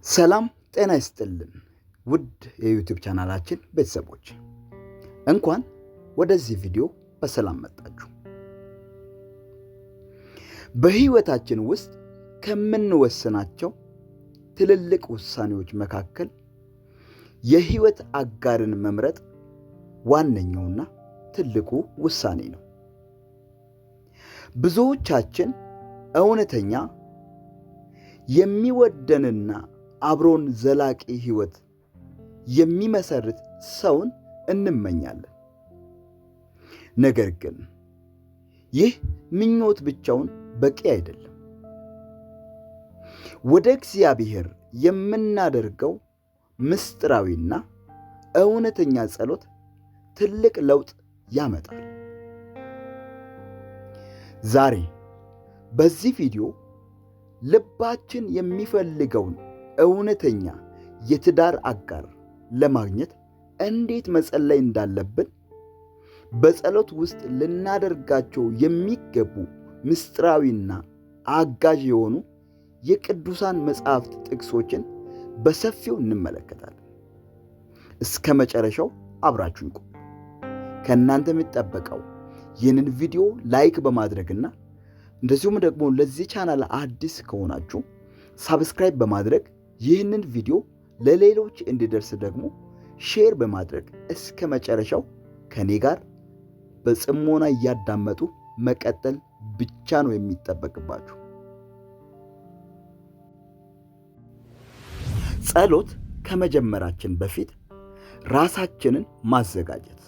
ሰላም ጤና ይስጥልን ውድ የዩቲዩብ ቻናላችን ቤተሰቦች እንኳን ወደዚህ ቪዲዮ በሰላም መጣችሁ። በህይወታችን ውስጥ ከምንወስናቸው ትልልቅ ውሳኔዎች መካከል የህይወት አጋርን መምረጥ ዋነኛውና ትልቁ ውሳኔ ነው። ብዙዎቻችን እውነተኛ የሚወደንና አብሮን ዘላቂ ህይወት የሚመሰርት ሰውን እንመኛለን። ነገር ግን ይህ ምኞት ብቻውን በቂ አይደለም። ወደ እግዚአብሔር የምናደርገው ምስጢራዊና እውነተኛ ጸሎት ትልቅ ለውጥ ያመጣል። ዛሬ በዚህ ቪዲዮ ልባችን የሚፈልገውን እውነተኛ የትዳር አጋር ለማግኘት እንዴት መጸለይ እንዳለብን፣ በጸሎት ውስጥ ልናደርጋቸው የሚገቡ ምስጢራዊና አጋዥ የሆኑ የቅዱሳን መጻሕፍት ጥቅሶችን በሰፊው እንመለከታለን። እስከ መጨረሻው አብራችሁን ቆዩ። ከእናንተ የሚጠበቀው ይህንን ቪዲዮ ላይክ በማድረግና እንደዚሁም ደግሞ ለዚህ ቻናል አዲስ ከሆናችሁ ሳብስክራይብ በማድረግ ይህንን ቪዲዮ ለሌሎች እንዲደርስ ደግሞ ሼር በማድረግ እስከ መጨረሻው ከኔ ጋር በጽሞና እያዳመጡ መቀጠል ብቻ ነው የሚጠበቅባችሁ። ጸሎት ከመጀመራችን በፊት ራሳችንን ማዘጋጀት።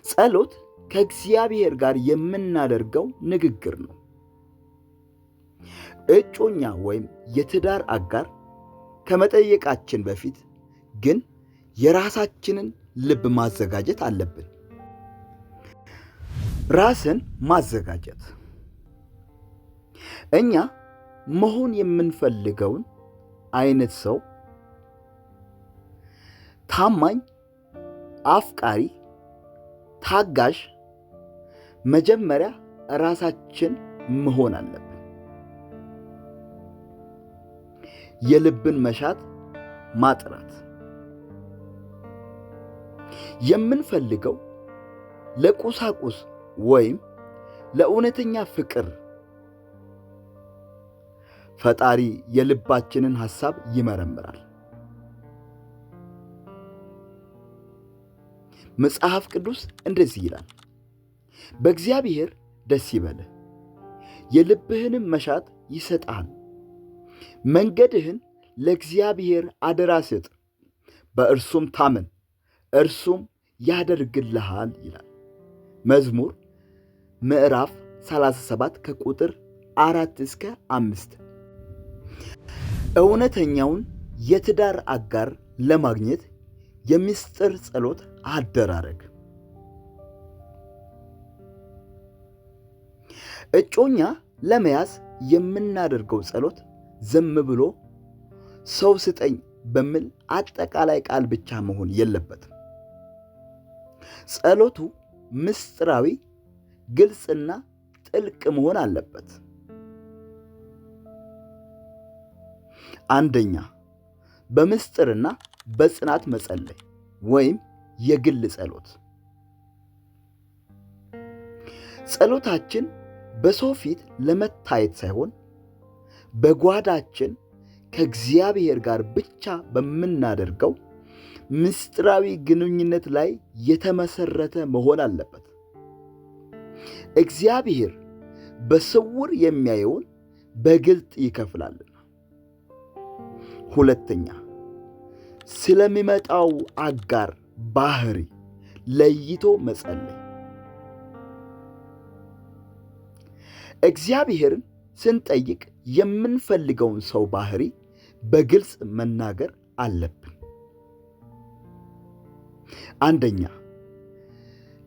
ጸሎት ከእግዚአብሔር ጋር የምናደርገው ንግግር ነው። እጮኛ ወይም የትዳር አጋር ከመጠየቃችን በፊት ግን የራሳችንን ልብ ማዘጋጀት አለብን። ራስን ማዘጋጀት እኛ መሆን የምንፈልገውን አይነት ሰው፣ ታማኝ፣ አፍቃሪ፣ ታጋሽ መጀመሪያ ራሳችን መሆን አለብን። የልብን መሻት ማጥራት የምንፈልገው ለቁሳቁስ ወይም ለእውነተኛ ፍቅር፣ ፈጣሪ የልባችንን ሐሳብ ይመረምራል። መጽሐፍ ቅዱስ እንደዚህ ይላል፣ በእግዚአብሔር ደስ ይበልህ፣ የልብህንም መሻት ይሰጣል። መንገድህን ለእግዚአብሔር አደራ ስጥ፣ በእርሱም ታመን፣ እርሱም ያደርግልሃል ይላል። መዝሙር ምዕራፍ 37 ከቁጥር 4 እስከ 5። እውነተኛውን የትዳር አጋር ለማግኘት የምስጢር ጸሎት አደራረግ። እጮኛ ለመያዝ የምናደርገው ጸሎት ዝም ብሎ ሰው ስጠኝ በሚል አጠቃላይ ቃል ብቻ መሆን የለበትም። ጸሎቱ ምስጢራዊ፣ ግልጽና ጥልቅ መሆን አለበት። አንደኛ፣ በምስጢርና በጽናት መጸለይ ወይም የግል ጸሎት። ጸሎታችን በሰው ፊት ለመታየት ሳይሆን በጓዳችን ከእግዚአብሔር ጋር ብቻ በምናደርገው ምስጢራዊ ግንኙነት ላይ የተመሰረተ መሆን አለበት። እግዚአብሔር በስውር የሚያየውን በግልጥ ይከፍላልና። ሁለተኛ፣ ስለሚመጣው አጋር ባህሪ ለይቶ መጸለይ። እግዚአብሔርን ስንጠይቅ የምንፈልገውን ሰው ባህሪ በግልጽ መናገር አለብን። አንደኛ፣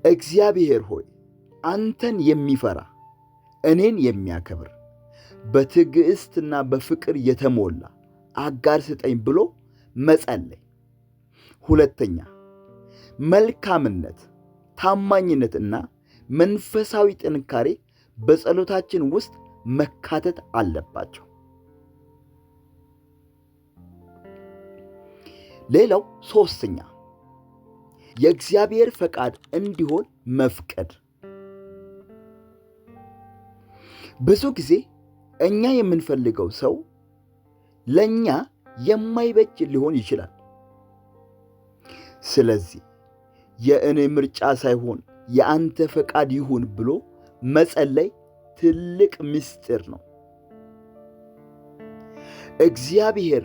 እግዚአብሔር ሆይ አንተን የሚፈራ እኔን የሚያከብር በትዕግሥትና በፍቅር የተሞላ አጋር ስጠኝ ብሎ መጸለይ። ሁለተኛ፣ መልካምነት፣ ታማኝነትና መንፈሳዊ ጥንካሬ በጸሎታችን ውስጥ መካተት አለባቸው። ሌላው ሶስተኛ የእግዚአብሔር ፈቃድ እንዲሆን መፍቀድ። ብዙ ጊዜ እኛ የምንፈልገው ሰው ለኛ የማይበጅ ሊሆን ይችላል። ስለዚህ የእኔ ምርጫ ሳይሆን የአንተ ፈቃድ ይሁን ብሎ መጸለይ ትልቅ ምስጢር ነው። እግዚአብሔር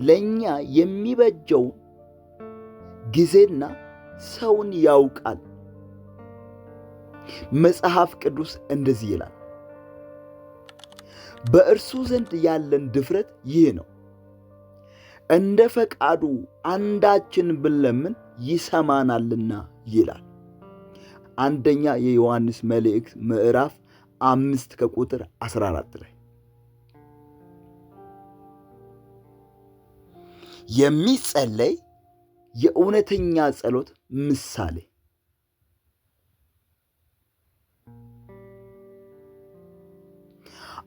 ለኛ የሚበጀውን ጊዜና ሰውን ያውቃል። መጽሐፍ ቅዱስ እንደዚህ ይላል፣ በእርሱ ዘንድ ያለን ድፍረት ይህ ነው፣ እንደ ፈቃዱ አንዳችን ብንለምን ይሰማናልና ይላል። አንደኛ የዮሐንስ መልእክት ምዕራፍ 5 ከቁጥር 14 ላይ የሚጸለይ የእውነተኛ ጸሎት ምሳሌ።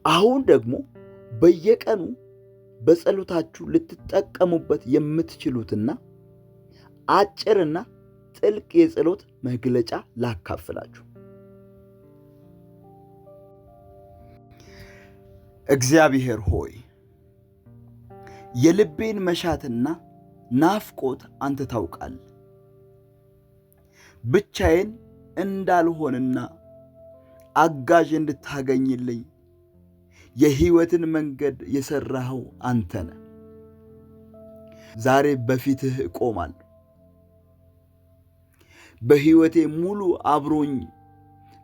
አሁን ደግሞ በየቀኑ በጸሎታችሁ ልትጠቀሙበት የምትችሉትና አጭርና ጥልቅ የጸሎት መግለጫ ላካፍላችሁ። እግዚአብሔር ሆይ የልቤን መሻትና ናፍቆት አንተ ታውቃለህ። ብቻዬን እንዳልሆንና አጋዥ እንድታገኝልኝ የሕይወትን መንገድ የሠራኸው አንተ ነህ። ዛሬ በፊትህ እቆማለሁ። በሕይወቴ ሙሉ አብሮኝ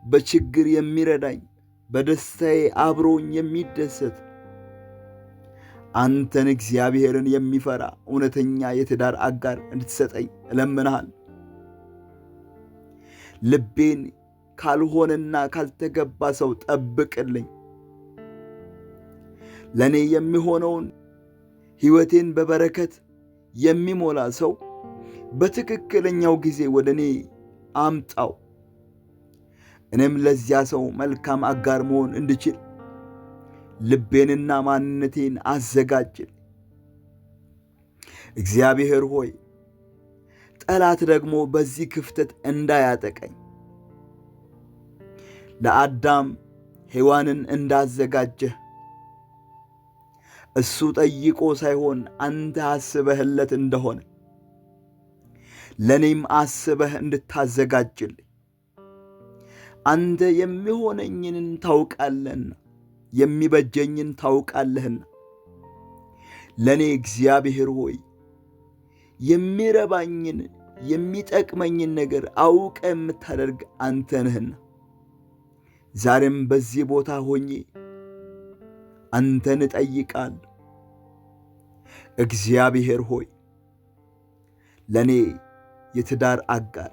በችግር የሚረዳኝ፣ በደስታዬ አብሮኝ የሚደሰት አንተን እግዚአብሔርን የሚፈራ እውነተኛ የትዳር አጋር እንድትሰጠኝ እለምንሃል። ልቤን ካልሆነና ካልተገባ ሰው ጠብቅልኝ። ለእኔ የሚሆነውን ሕይወቴን በበረከት የሚሞላ ሰው በትክክለኛው ጊዜ ወደ እኔ አምጣው። እኔም ለዚያ ሰው መልካም አጋር መሆን እንድችል ልቤንና ማንነቴን አዘጋጅል። እግዚአብሔር ሆይ ጠላት ደግሞ በዚህ ክፍተት እንዳያጠቀኝ ለአዳም ሔዋንን እንዳዘጋጀህ እሱ ጠይቆ ሳይሆን አንተ አስበህለት እንደሆነ ለእኔም አስበህ እንድታዘጋጅልኝ አንተ የሚሆነኝን ታውቃለህና የሚበጀኝን ታውቃለህና ለእኔ እግዚአብሔር ሆይ የሚረባኝን የሚጠቅመኝን ነገር አውቀ የምታደርግ አንተ ነህና ዛሬም በዚህ ቦታ ሆኜ አንተን እጠይቃለሁ። እግዚአብሔር ሆይ ለእኔ የትዳር አጋር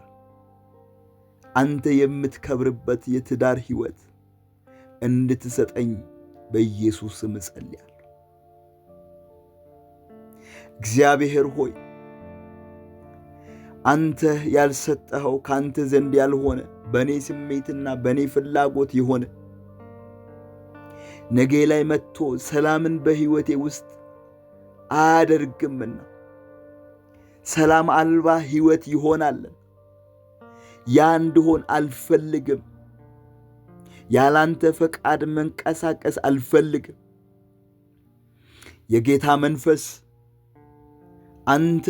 አንተ የምትከብርበት የትዳር ሕይወት እንድትሰጠኝ በኢየሱስ ስም እጸልያለሁ። እግዚአብሔር ሆይ አንተ ያልሰጠኸው ካንተ ዘንድ ያልሆነ በእኔ ስሜትና በእኔ ፍላጎት የሆነ ነገ ላይ መጥቶ ሰላምን በሕይወቴ ውስጥ አያደርግምና ሰላም አልባ ሕይወት ይሆናልን። ያ እንድሆን አልፈልግም። ያላንተ ፈቃድ መንቀሳቀስ አልፈልግም። የጌታ መንፈስ አንተ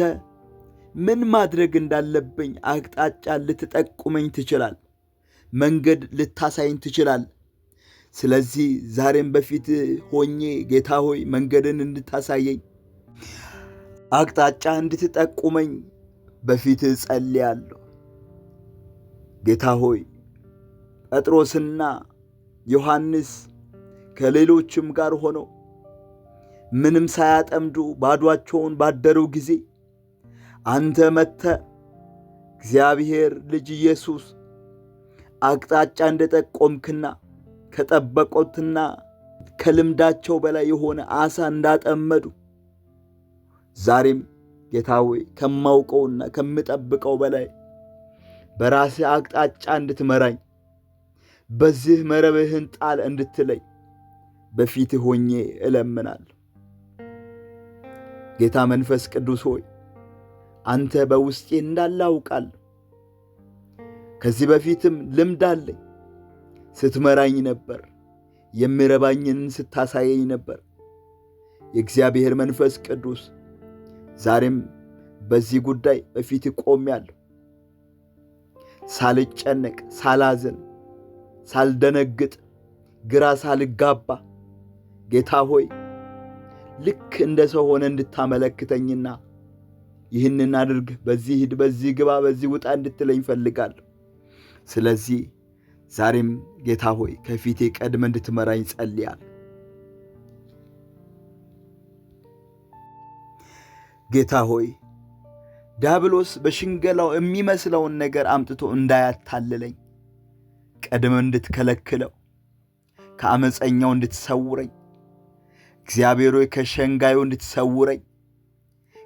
ምን ማድረግ እንዳለብኝ አቅጣጫ ልትጠቁመኝ ትችላል። መንገድ ልታሳይኝ ትችላል። ስለዚህ ዛሬም በፊት ሆኜ ጌታ ሆይ መንገድን እንድታሳየኝ አቅጣጫ እንድትጠቁመኝ በፊት ጸልያለሁ። ጌታ ሆይ ጴጥሮስና ዮሐንስ ከሌሎችም ጋር ሆነው ምንም ሳያጠምዱ ባዶአቸውን ባደሩ ጊዜ አንተ መጥተህ እግዚአብሔር ልጅ ኢየሱስ አቅጣጫ እንደጠቆምክና ከጠበቁትና ከልምዳቸው በላይ የሆነ ዓሣ እንዳጠመዱ ዛሬም ጌታ ሆይ ከማውቀውና ከምጠብቀው በላይ በራስህ አቅጣጫ እንድትመራኝ በዚህ መረብህን ጣል እንድትለኝ በፊትህ ሆኜ እለምናለሁ። ጌታ መንፈስ ቅዱስ ሆይ አንተ በውስጤ እንዳለ አውቃለሁ። ከዚህ በፊትም ልምድ አለኝ። ስትመራኝ ነበር፣ የሚረባኝን ስታሳየኝ ነበር። የእግዚአብሔር መንፈስ ቅዱስ ዛሬም በዚህ ጉዳይ በፊት ቆሜያለሁ። ሳልጨነቅ፣ ሳላዝን፣ ሳልደነግጥ፣ ግራ ሳልጋባ ጌታ ሆይ ልክ እንደ ሰው ሆነ እንድታመለክተኝና ይህንን አድርግ፣ በዚህ ሂድ፣ በዚህ ግባ፣ በዚህ ውጣ እንድትለኝ እፈልጋለሁ። ስለዚህ ዛሬም ጌታ ሆይ ከፊቴ ቀድመ እንድትመራኝ ጸልያለሁ። ጌታ ሆይ ዲያብሎስ በሽንገላው የሚመስለውን ነገር አምጥቶ እንዳያታልለኝ ቀድመ እንድትከለክለው፣ ከአመፀኛው እንድትሰውረኝ እግዚአብሔር ሆይ ከሸንጋዩ እንድትሰውረኝ፣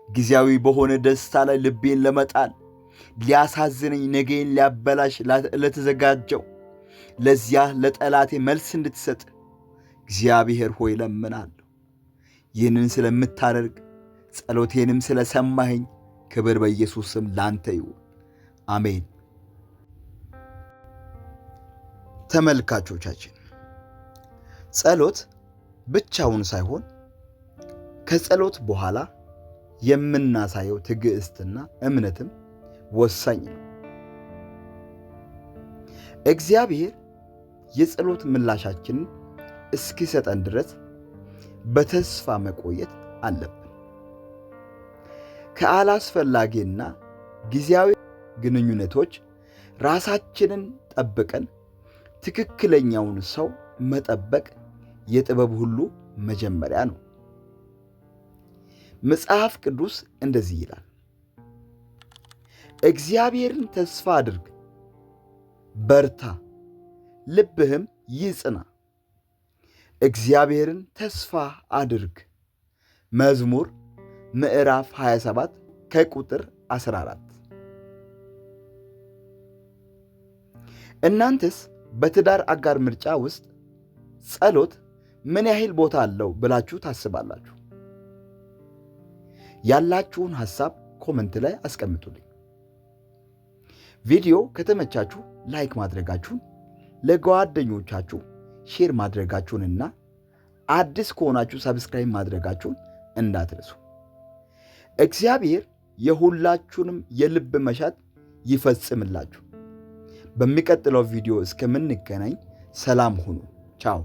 ጊዜያዊ በሆነ ደስታ ላይ ልቤን ለመጣል ሊያሳዝነኝ፣ ነገን ሊያበላሽ ለተዘጋጀው ለዚያ ለጠላቴ መልስ እንድትሰጥ እግዚአብሔር ሆይ ለምናለሁ። ይህንን ስለምታደርግ ጸሎቴንም ስለሰማኸኝ ክብር በኢየሱስ ስም ላንተ ይሁን፣ አሜን። ተመልካቾቻችን ጸሎት ብቻውን ሳይሆን ከጸሎት በኋላ የምናሳየው ትዕግስትና እምነትም ወሳኝ ነው። እግዚአብሔር የጸሎት ምላሻችንን እስኪሰጠን ድረስ በተስፋ መቆየት አለብን። ከአላስፈላጊና ጊዜያዊ ግንኙነቶች ራሳችንን ጠብቀን ትክክለኛውን ሰው መጠበቅ የጥበብ ሁሉ መጀመሪያ ነው። መጽሐፍ ቅዱስ እንደዚህ ይላል፣ እግዚአብሔርን ተስፋ አድርግ፣ በርታ፣ ልብህም ይጽና። እግዚአብሔርን ተስፋ አድርግ። መዝሙር ምዕራፍ 27 ከቁጥር 14። እናንተስ በትዳር አጋር ምርጫ ውስጥ ጸሎት ምን ያህል ቦታ አለው ብላችሁ ታስባላችሁ? ያላችሁን ሐሳብ ኮመንት ላይ አስቀምጡልኝ። ቪዲዮ ከተመቻችሁ ላይክ ማድረጋችሁን፣ ለጓደኞቻችሁ ሼር ማድረጋችሁንና አዲስ ከሆናችሁ ሰብስክራይብ ማድረጋችሁን እንዳትረሱ። እግዚአብሔር የሁላችሁንም የልብ መሻት ይፈጽምላችሁ። በሚቀጥለው ቪዲዮ እስከምንገናኝ ሰላም ሁኑ። ቻው።